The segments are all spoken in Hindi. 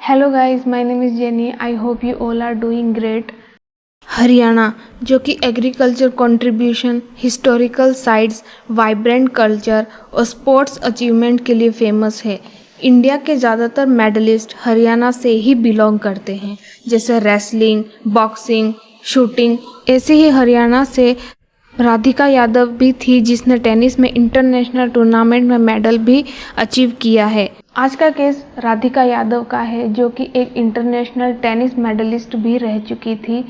Hello guys, my name is Jenny. I hope you all are doing great. Haryana, जो कि agriculture contribution, historical sites, vibrant culture और स्पोर्ट्स अचीवमेंट के लिए फेमस है। इंडिया के ज़्यादातर मेडलिस्ट हरियाणा से ही बिलोंग करते हैं, जैसे रेसलिंग, बॉक्सिंग, शूटिंग। ऐसे ही हरियाणा से राधिका यादव भी थी, जिसने टेनिस में इंटरनेशनल टूर्नामेंट में मेडल भी अचीव किया है। आज का केस राधिका यादव का है, जो कि एक इंटरनेशनल टेनिस मेडलिस्ट भी रह चुकी थी।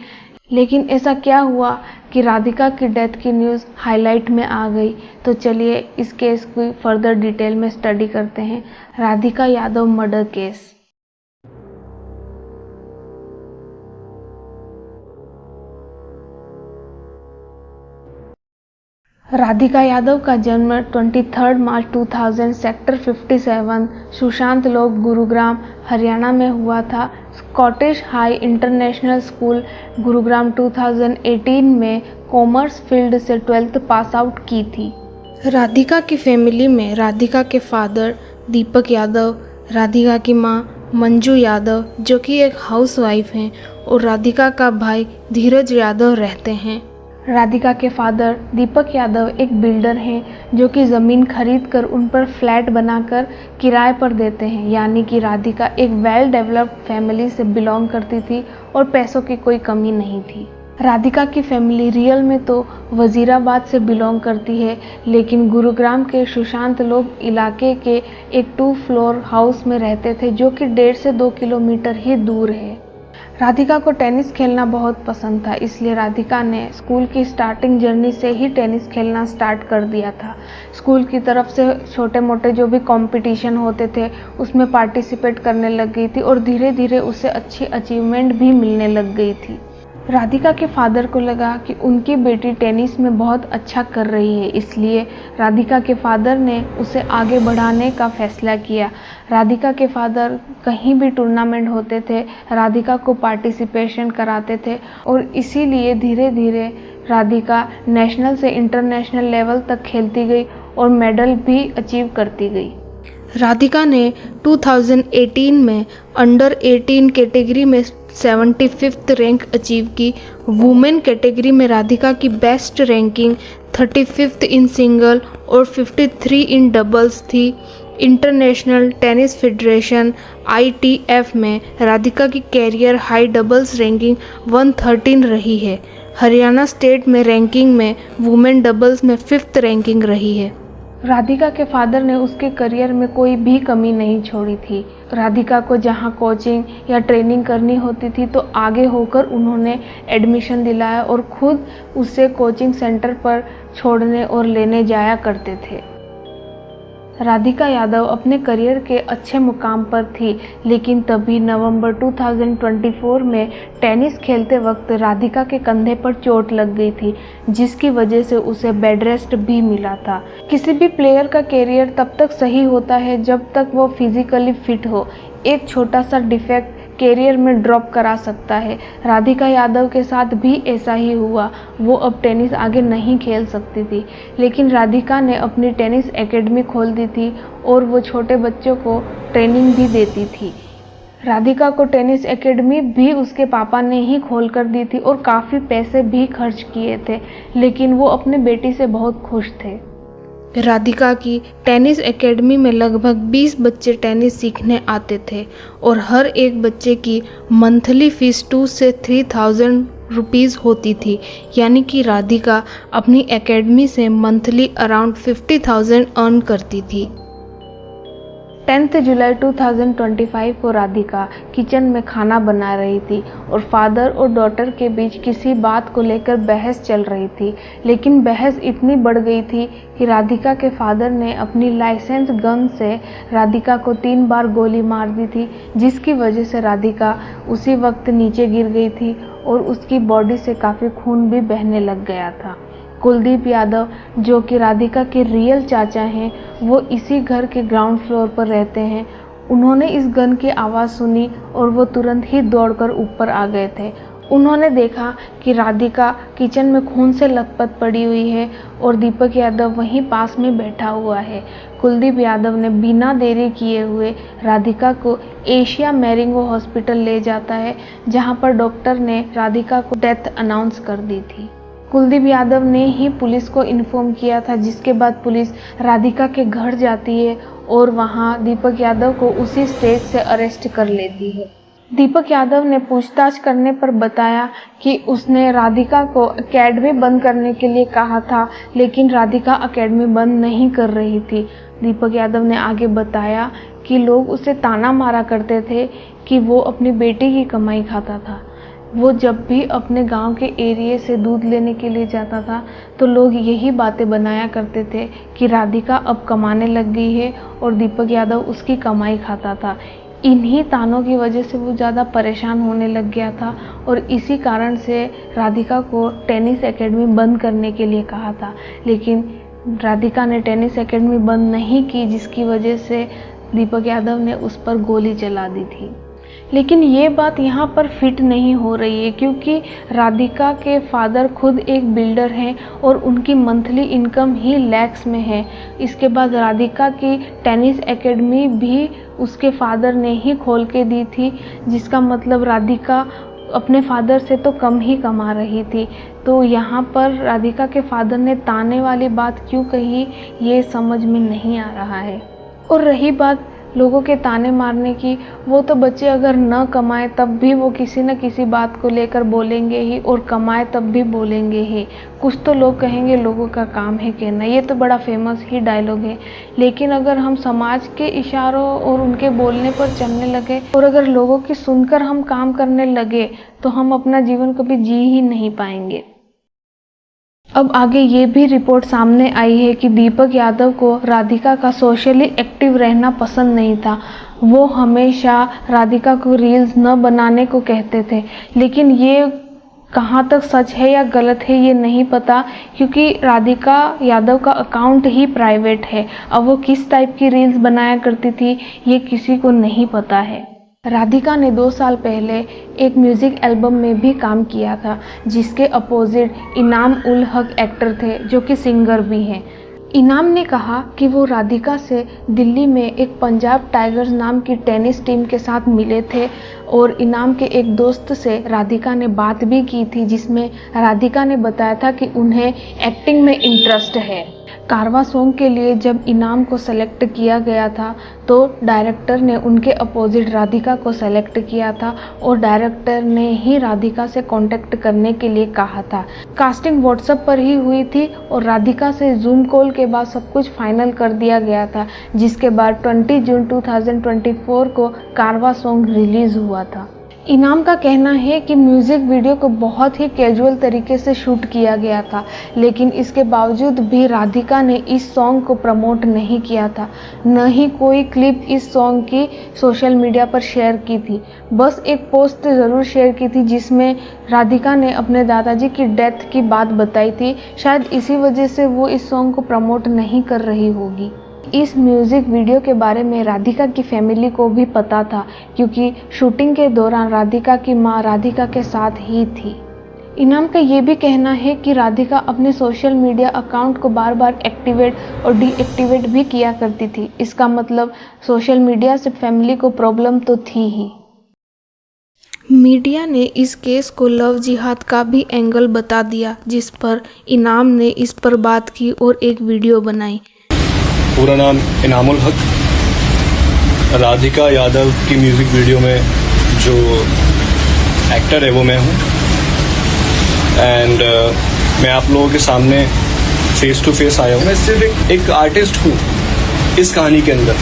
लेकिन ऐसा क्या हुआ कि राधिका की डेथ की न्यूज़ हाईलाइट में आ गई। तो चलिए इस केस की फर्दर डिटेल में स्टडी करते हैं। Radhika Yadav murder case. राधिका यादव का जन्म 23 मार्च 2000 सेक्टर 57 सुशांत लोक, गुरुग्राम, हरियाणा में हुआ था। Scottish high international school Gurugram 2018 में कॉमर्स फील्ड से 12th पास आउट की थी। राधिका की फैमिली में राधिका के फादर दीपक यादव, राधिका की मां मंजू यादव, जो कि एक हाउसवाइफ हैं, और राधिका का भाई धीरज यादव रहते हैं। राधिका के फादर दीपक यादव एक बिल्डर हैं, जो कि ज़मीन खरीद कर उन पर फ्लैट बनाकर किराए पर देते हैं। यानी कि राधिका एक वेल डेवलप्ड फैमिली से बिलोंग करती थी और पैसों की कोई कमी नहीं थी। राधिका की फैमिली रियल में तो वजीराबाद से बिलोंग करती है, लेकिन गुरुग्राम के सुशांत लोक इलाके के एक 2 फ्लोर हाउस में रहते थे, जो कि 1.5 से 2 किलोमीटर ही दूर है। राधिका को टेनिस खेलना बहुत पसंद था, इसलिए राधिका ने स्कूल की स्टार्टिंग जर्नी से ही टेनिस खेलना स्टार्ट कर दिया था। स्कूल की तरफ से छोटे मोटे जो भी कंपटीशन होते थे, उसमें पार्टिसिपेट करने लग गई थी और धीरे धीरे उसे अच्छी अचीवमेंट भी मिलने लग गई थी। राधिका के फादर को लगा कि उनकी बेटी टेनिस में बहुत अच्छा कर रही है, इसलिए राधिका के फादर ने उसे आगे बढ़ाने का फैसला किया। राधिका के फादर कहीं भी टूर्नामेंट होते थे, राधिका को पार्टिसिपेशन कराते थे, और इसीलिए धीरे धीरे राधिका नेशनल से इंटरनेशनल लेवल तक खेलती गई और मेडल भी अचीव करती गई। राधिका ने 2018 में अंडर 18 कैटेगरी में 75th रैंक अचीव की। वुमेन कैटेगरी में राधिका की best ranking 35th in single और 53 इन डबल्स थी। इंटरनेशनल टेनिस फेडरेशन ITF में राधिका की कैरियर हाई डबल्स रैंकिंग 113 रही है। हरियाणा स्टेट में रैंकिंग में वुमेन डबल्स में 5th रैंकिंग रही है। राधिका के फादर ने उसके करियर में कोई भी कमी नहीं छोड़ी थी। राधिका को जहां कोचिंग या ट्रेनिंग करनी होती थी, तो आगे होकर उन्होंने एडमिशन दिलाया और खुद उसे कोचिंग सेंटर पर छोड़ने और लेने जाया करते थे। राधिका यादव अपने करियर के अच्छे मुकाम पर थी, लेकिन तभी नवंबर 2024 में टेनिस खेलते वक्त राधिका के कंधे पर चोट लग गई थी, जिसकी वजह से उसे बेड रेस्ट भी मिला था। किसी भी प्लेयर का करियर तब तक सही होता है जब तक वो फिजिकली फिट हो। एक छोटा सा डिफेक्ट कैरियर में ड्रॉप करा सकता है। राधिका यादव के साथ भी ऐसा ही हुआ। वो अब टेनिस आगे नहीं खेल सकती थी, लेकिन राधिका ने अपनी टेनिस एकेडमी खोल दी थी और वो छोटे बच्चों को ट्रेनिंग भी देती थी। राधिका को टेनिस एकेडमी भी उसके पापा ने ही खोल कर दी थी और काफ़ी पैसे भी खर्च किए थे, लेकिन वो अपने बेटी से बहुत खुश थे। राधिका की टेनिस एकेडमी में लगभग 20 बच्चे टेनिस सीखने आते थे और हर एक बच्चे की मंथली फीस 2 से 3,000 रुपीज़ होती थी। यानी कि राधिका अपनी एकेडमी से मंथली अराउंड 50,000 अर्न करती थी। 10 जुलाई 2025 को राधिका किचन में खाना बना रही थी और फादर और डॉटर के बीच किसी बात को लेकर बहस चल रही थी। लेकिन बहस इतनी बढ़ गई थी कि राधिका के फादर ने अपनी लाइसेंस गन से राधिका को 3 बार गोली मार दी थी, जिसकी वजह से राधिका उसी वक्त नीचे गिर गई थी और उसकी बॉडी से काफ़ी खून भी बहने लग गया था। कुलदीप यादव, जो कि राधिका के रियल चाचा हैं, वो इसी घर के ग्राउंड फ्लोर पर रहते हैं। उन्होंने इस गन की आवाज़ सुनी और वो तुरंत ही दौड़कर ऊपर आ गए थे उन्होंने देखा कि राधिका किचन में खून से लथपथ पड़ी हुई है और दीपक यादव वहीं पास में बैठा हुआ है। कुलदीप यादव ने बिना देरी किए हुए राधिका को एशिया मैरिंगो हॉस्पिटल ले जाता है, जहां पर डॉक्टर ने राधिका को डेथ अनाउंस कर दी थी। कुलदीप यादव ने ही पुलिस को इन्फॉर्म किया था, जिसके बाद पुलिस राधिका के घर जाती है और वहां दीपक यादव को उसी स्टेज से अरेस्ट कर लेती है। दीपक यादव ने पूछताछ करने पर बताया कि उसने राधिका को एकेडमी बंद करने के लिए कहा था, लेकिन राधिका एकेडमी बंद नहीं कर रही थी। दीपक यादव ने आगे बताया कि लोग उसे ताना मारा करते थे कि वो अपनी बेटी की कमाई खाता था। वो जब भी अपने गांव के एरिया से दूध लेने के लिए जाता था तो लोग यही बातें बनाया करते थे कि राधिका अब कमाने लग गई है और दीपक यादव उसकी कमाई खाता था। इन्हीं तानों की वजह से वो ज़्यादा परेशान होने लग गया था और इसी कारण से राधिका को टेनिस एकेडमी बंद करने के लिए कहा था, लेकिन राधिका ने टेनिस एकेडमी बंद नहीं की, जिसकी वजह से दीपक यादव ने उस पर गोली चला दी थी। लेकिन ये बात यहाँ पर फिट नहीं हो रही है, क्योंकि राधिका के फादर खुद एक बिल्डर हैं और उनकी मंथली इनकम ही लैक्स में है। इसके बाद राधिका की टेनिस एकेडमी भी उसके फादर ने ही खोल के दी थी, जिसका मतलब राधिका अपने फादर से तो कम ही कमा रही थी। तो यहाँ पर राधिका के फादर ने ताने वाली बात क्यों कही, ये समझ में नहीं आ रहा है। और रही बात लोगों के ताने मारने की, वो तो बच्चे अगर न कमाए तब भी वो किसी न किसी बात को लेकर बोलेंगे ही, और कमाए तब भी बोलेंगे ही। कुछ तो लोग कहेंगे लोगों का काम है कहना, ये तो बड़ा फेमस ही डायलॉग है। लेकिन अगर हम समाज के इशारों और उनके बोलने पर चलने लगे और अगर लोगों की सुनकर हम काम करने लगे तो हम अपना जीवन कभी जी ही नहीं पाएंगे। अब आगे ये भी रिपोर्ट सामने आई है कि दीपक यादव को राधिका का सोशली एक्टिव रहना पसंद नहीं था। वो हमेशा राधिका को रील्स न बनाने को कहते थे, लेकिन ये कहाँ तक सच है या गलत है ये नहीं पता, क्योंकि राधिका यादव का अकाउंट ही प्राइवेट है। अब वो किस टाइप की रील्स बनाया करती थी ये किसी को नहीं पता है। राधिका ने 2 साल पहले एक म्यूज़िक एल्बम में भी काम किया था, जिसके अपोजिट इनाम उल हक एक्टर थे, जो कि सिंगर भी हैं। इनाम ने कहा कि वो राधिका से दिल्ली में एक पंजाब टाइगर्स नाम की टेनिस टीम के साथ मिले थे और इनाम के एक दोस्त से राधिका ने बात भी की थी, जिसमें राधिका ने बताया था कि उन्हें एक्टिंग में इंटरेस्ट है। कारवां सॉन्ग के लिए जब इनाम को सेलेक्ट किया गया था तो डायरेक्टर ने उनके अपोजिट राधिका को सेलेक्ट किया था और डायरेक्टर ने ही राधिका से कांटेक्ट करने के लिए कहा था। कास्टिंग व्हाट्सएप पर ही हुई थी और राधिका से जूम कॉल के बाद सब कुछ फाइनल कर दिया गया था, जिसके बाद 20 जून 2024 को कारवां सॉन्ग रिलीज हुआ था। इनाम का कहना है कि म्यूज़िक वीडियो को बहुत ही कैजुअल तरीके से शूट किया गया था, लेकिन इसके बावजूद भी राधिका ने इस सॉन्ग को प्रमोट नहीं किया था, न ही कोई क्लिप इस सॉन्ग की सोशल मीडिया पर शेयर की थी। बस एक पोस्ट ज़रूर शेयर की थी जिसमें राधिका ने अपने दादाजी की डेथ की बात बताई थी। शायद इसी वजह से वो इस सॉन्ग को प्रमोट नहीं कर रही होगी। इस म्यूज़िक वीडियो के बारे में राधिका की फैमिली को भी पता था, क्योंकि शूटिंग के दौरान राधिका की मां राधिका के साथ ही थी। इनाम का ये भी कहना है कि राधिका अपने सोशल मीडिया अकाउंट को बार बार एक्टिवेट और डीएक्टिवेट भी किया करती थी। इसका मतलब सोशल मीडिया से फैमिली को प्रॉब्लम तो थी ही। मीडिया ने इस केस को लव जिहाद का भी एंगल बता दिया, जिस पर इनाम ने इस पर बात की और एक वीडियो बनाई। पूरा नाम इनामुल हक। राधिका यादव की म्यूज़िक वीडियो में जो एक्टर है वो मैं हूँ। एंड मैं आप लोगों के सामने फेस टू फेस आया हूँ। मैं सिर्फ एक आर्टिस्ट हूँ इस कहानी के अंदर,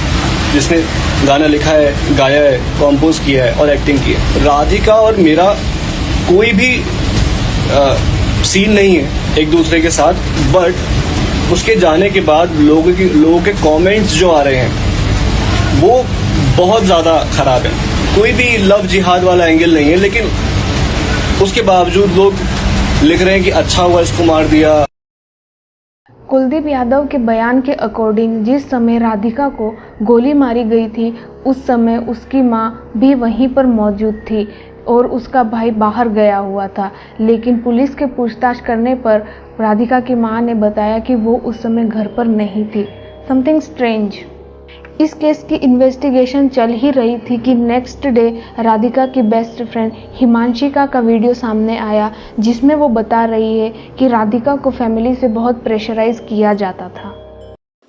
जिसने गाना लिखा है, गाया है, कंपोज किया है और एक्टिंग की है। राधिका और मेरा कोई भी सीन नहीं है एक दूसरे के साथ, बट उसके जाने के बाद लोगों के कमेंट्स जो आ रहे हैं वो बहुत ज़्यादा ख़राब है। कोई भी लव जिहाद वाला एंगल नहीं है, लेकिन उसके बावजूद लोग लिख रहे हैं कि अच्छा हुआ इसको मार दिया। कुलदीप यादव के बयान के अकॉर्डिंग जिस समय राधिका को गोली मारी गई थी उस समय उसकी मां भी वहीं पर मौजूद थी। और उसका भाई बाहर गया हुआ था। लेकिन पुलिस के पूछताछ करने पर राधिका की मां ने बताया कि वो उस समय घर पर नहीं थी। Something strange. इस केस की इन्वेस्टिगेशन चल ही रही थी कि नेक्स्ट डे राधिका की बेस्ट फ्रेंड हिमांशिका का वीडियो सामने आया, जिसमें वो बता रही है कि राधिका को फैमिली से बहुत प्रेशराइज किया जाता था।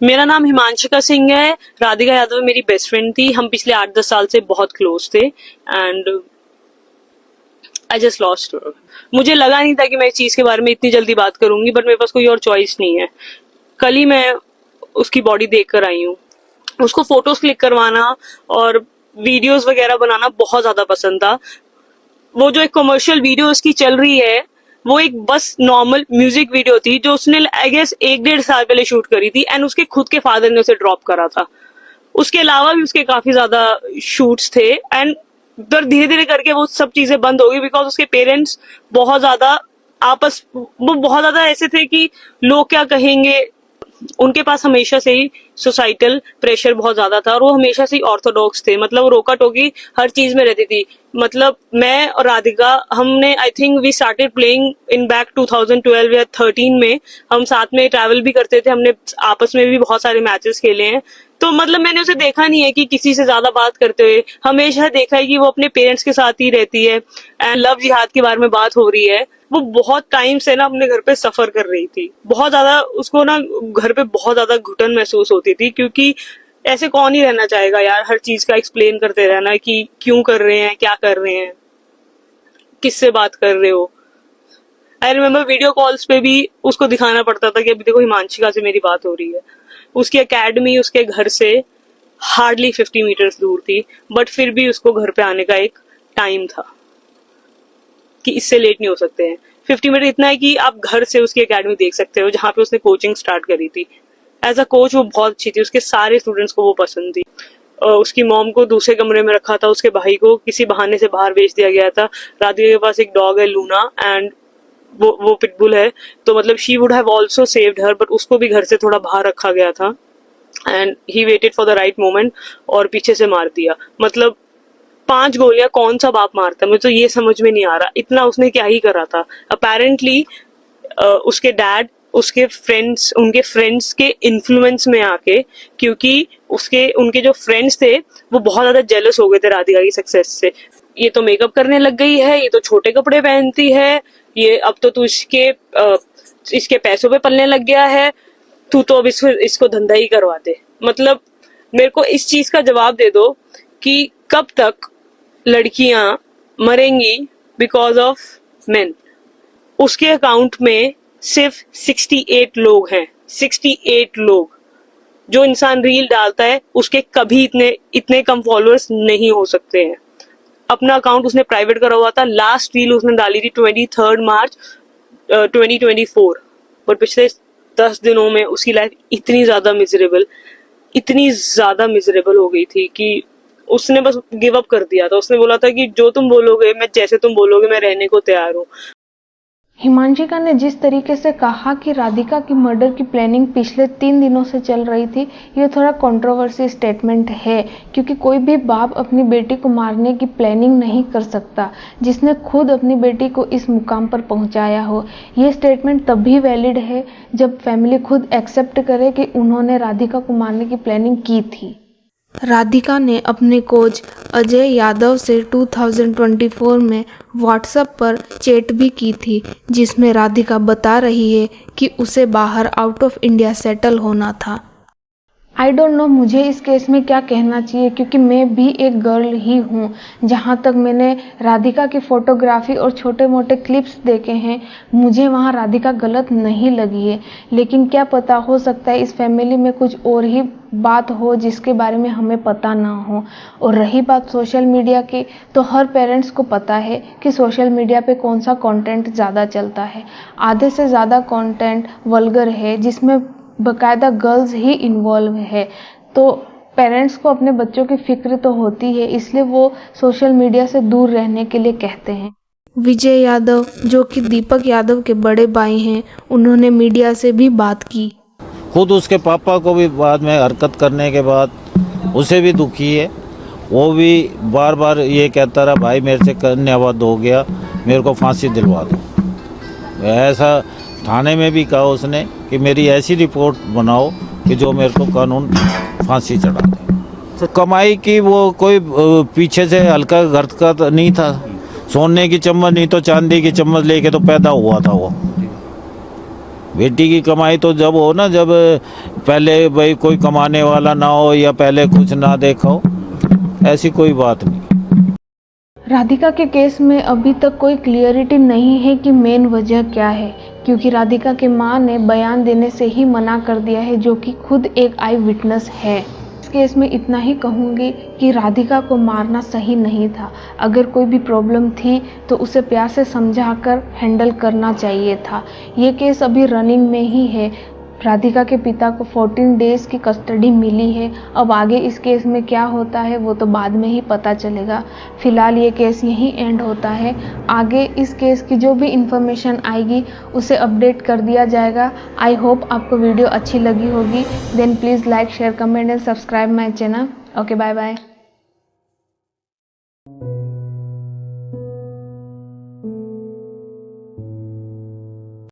मेरा नाम हिमांशिका सिंह है। राधिका यादव मेरी बेस्ट फ्रेंड थी। हम पिछले 8-10 साल से बहुत क्लोज थे and I just lost her. मुझे लगा नहीं था कि मैं इस चीज के बारे में इतनी जल्दी बात करूंगी, बट मेरे पास कोई और चॉइस नहीं है। कल ही मैं उसकी बॉडी देख कर आई हूँ। उसको फोटोज क्लिक करवाना और वीडियोस वगैरह बनाना बहुत ज्यादा पसंद था। वो जो एक कमर्शियल वीडियो उसकी चल रही है, वो एक बस नॉर्मल म्यूजिक वीडियो थी जो उसने आई गेस 1-1.5 साल पहले शूट करी थी एंड उसके खुद के फादर ने उसे ड्रॉप करा था। उसके अलावा भी उसके काफी ज्यादा शूट्स थे एंड फिर धीरे धीरे करके वो सब चीजें बंद हो गई बिकॉज उसके पेरेंट्स बहुत ज्यादा वो बहुत ज्यादा ऐसे थे कि लोग क्या कहेंगे। उनके पास हमेशा से ही सोसाइटल प्रेशर बहुत ज्यादा था और वो हमेशा से ही ऑर्थोडॉक्स थे। मतलब वो रोका टोकी हर चीज में रहती थी। मतलब मैं और राधिका हमने I think we started playing in back 2012 या 13 में। हम साथ में ट्रैवल भी करते थे। हमने आपस में भी बहुत सारे मैचेस खेले हैं। तो मतलब मैंने उसे देखा नहीं है कि किसी से ज्यादा बात करते हुए। हमेशा देखा है कि वो अपने पेरेंट्स के साथ ही रहती है एंड लव जिहाद के बारे में बात हो रही है। वो बहुत टाइम से ना अपने घर पे सफर कर रही थी। बहुत ज्यादा उसको ना घर पे बहुत ज्यादा घुटन महसूस होती थी क्योंकि ऐसे कौन ही रहना चाहेगा यार, हर चीज का एक्सप्लेन करते रहना कि क्यों कर रहे हैं, क्या कर रहे हैं, किससे बात कर रहे हो। आई रिमेम्बर वीडियो कॉल्स पे भी उसको दिखाना पड़ता था कि अभी देखो हिमांशिका से मेरी बात हो रही है। उसकी एकेडमी उसके घर से हार्डली 50 मीटर्स दूर थी, बट फिर भी उसको घर पे आने का एक टाइम था कि इससे लेट नहीं हो सकते हैं। 50 मीटर इतना है कि आप घर से उसकी एकेडमी देख सकते हो जहाँ पे उसने कोचिंग स्टार्ट करी थी। एज अ कोच वो बहुत अच्छी थी। उसके सारे स्टूडेंट्स को वो पसंद थी। उसकी मॉम को दूसरे कमरे में रखा था। उसके भाई को किसी बहाने से बाहर भेज दिया गया था। राधिका के पास एक डॉग है लूना एंड वो पिटबुल है। तो मतलब she would have also saved her, but उसको भी घर से थोड़ा बाहर रखा गया था and he waited for the right moment और पीछे से मार दिया। मतलब 5 गोलियां कौन सा बाप मारता है, मुझे तो ये समझ में नहीं आ रहा। इतना उसने क्या ही करा था। अपेरेंटली उसके डैड उनके फ्रेंड्स के इन्फ्लुएंस में आके, क्योंकि उनके जो फ्रेंड्स थे वो बहुत ज्यादा जेलस हो गए थे राधिका की सक्सेस से। ये तो मेकअप करने लग गई है, ये तो छोटे कपड़े पहनती है, ये अब तो तू इसके पैसों पे पलने लग गया है, तू तो अब इसको धंधा ही करवा दे। मतलब मेरे को इस चीज का जवाब दे दो कि कब तक लड़कियां मरेंगी बिकॉज ऑफ मेन। उसके अकाउंट में सिर्फ 68 लोग हैं। 68 लोग। जो इंसान रील डालता है उसके कभी इतने कम फॉलोअर्स नहीं हो सकते हैं। अपना अकाउंट उसने प्राइवेट करा हुआ था। लास्ट रील उसने डाली थी 23 मार्च 2024। और पिछले 10 दिनों में उसकी लाइफ इतनी ज्यादा मिजरेबल हो गई थी कि उसने बस गिव अप कर दिया था। उसने बोला था कि जो तुम बोलोगे, मैं जैसे तुम बोलोगे मैं रहने को तैयार हूँ। हिमांशिका ने जिस तरीके से कहा कि राधिका की मर्डर की प्लानिंग पिछले 3 दिनों से चल रही थी, ये थोड़ा कंट्रोवर्सी स्टेटमेंट है, क्योंकि कोई भी बाप अपनी बेटी को मारने की प्लानिंग नहीं कर सकता जिसने खुद अपनी बेटी को इस मुकाम पर पहुंचाया हो। ये स्टेटमेंट तब भी वैलिड है जब फैमिली खुद एक्सेप्ट करे कि उन्होंने राधिका को मारने की प्लानिंग की थी। राधिका ने अपने कोच अजय यादव से 2024 में व्हाट्सएप पर चैट भी की थी, जिसमें राधिका बता रही है कि उसे बाहर आउट ऑफ इंडिया सेटल होना था। आई डोंट नो मुझे इस केस में क्या कहना चाहिए, क्योंकि मैं भी एक गर्ल ही हूँ। जहाँ तक मैंने राधिका की फोटोग्राफी और छोटे मोटे क्लिप्स देखे हैं, मुझे वहाँ राधिका गलत नहीं लगी है। लेकिन क्या पता, हो सकता है इस फैमिली में कुछ और ही बात हो जिसके बारे में हमें पता ना हो। और रही बात सोशल मीडिया की, तो हर पेरेंट्स को पता है कि सोशल मीडिया पे कौन सा कंटेंट ज़्यादा चलता है। आधे से ज़्यादा कंटेंट वल्गर है, जिसमें बकायदा गर्ल्स ही इन्वॉल्व है। तो पेरेंट्स को अपने बच्चों की फिक्र तो होती है, इसलिए वो सोशल मीडिया से दूर रहने के लिए कहते हैं। विजय यादव, जो कि दीपक यादव के बड़े भाई हैं, उन्होंने मीडिया से भी बात की। खुद उसके पापा को भी बाद में हरकत करने के बाद उसे भी दुखी है वो भी बार बार ये कहता रहा भाई मेरे से कन्यावध हो गया, मेरे को फांसी दिलवा दो। ऐसा थाने में भी कहा उसने कि मेरी ऐसी रिपोर्ट बनाओ कि जो मेरे को कानून फांसी चढ़ा दे। कमाई की वो कोई पीछे से हल्का घर का तो नहीं था, सोने की चम्मच नहीं तो चांदी की चम्मच लेके तो पैदा हुआ था वो। बेटी की कमाई तो जब हो ना, जब पहले भाई कोई कमाने वाला ना हो या पहले कुछ ना देखा हो, ऐसी कोई बात नहीं। राधिका के केस में अभी तक कोई क्लियरिटी नहीं है कि मेन वजह क्या है, क्योंकि राधिका की मां ने बयान देने से ही मना कर दिया है, जो कि खुद एक आई विटनेस है। इस केस में इतना ही कहूँगी कि राधिका को मारना सही नहीं था। अगर कोई भी प्रॉब्लम थी तो उसे प्यार से समझाकर हैंडल करना चाहिए था। ये केस अभी रनिंग में ही है। राधिका के पिता को 14 डेज की कस्टडी मिली है। अब आगे इस केस में क्या होता है वो तो बाद में ही पता चलेगा। फिलहाल ये केस यहीं एंड होता है। आगे इस केस की जो भी इंफॉर्मेशन आएगी उसे अपडेट कर दिया जाएगा। आई होप आपको वीडियो अच्छी लगी होगी। Then please like, share, comment and subscribe my channel. Okay, bye bye.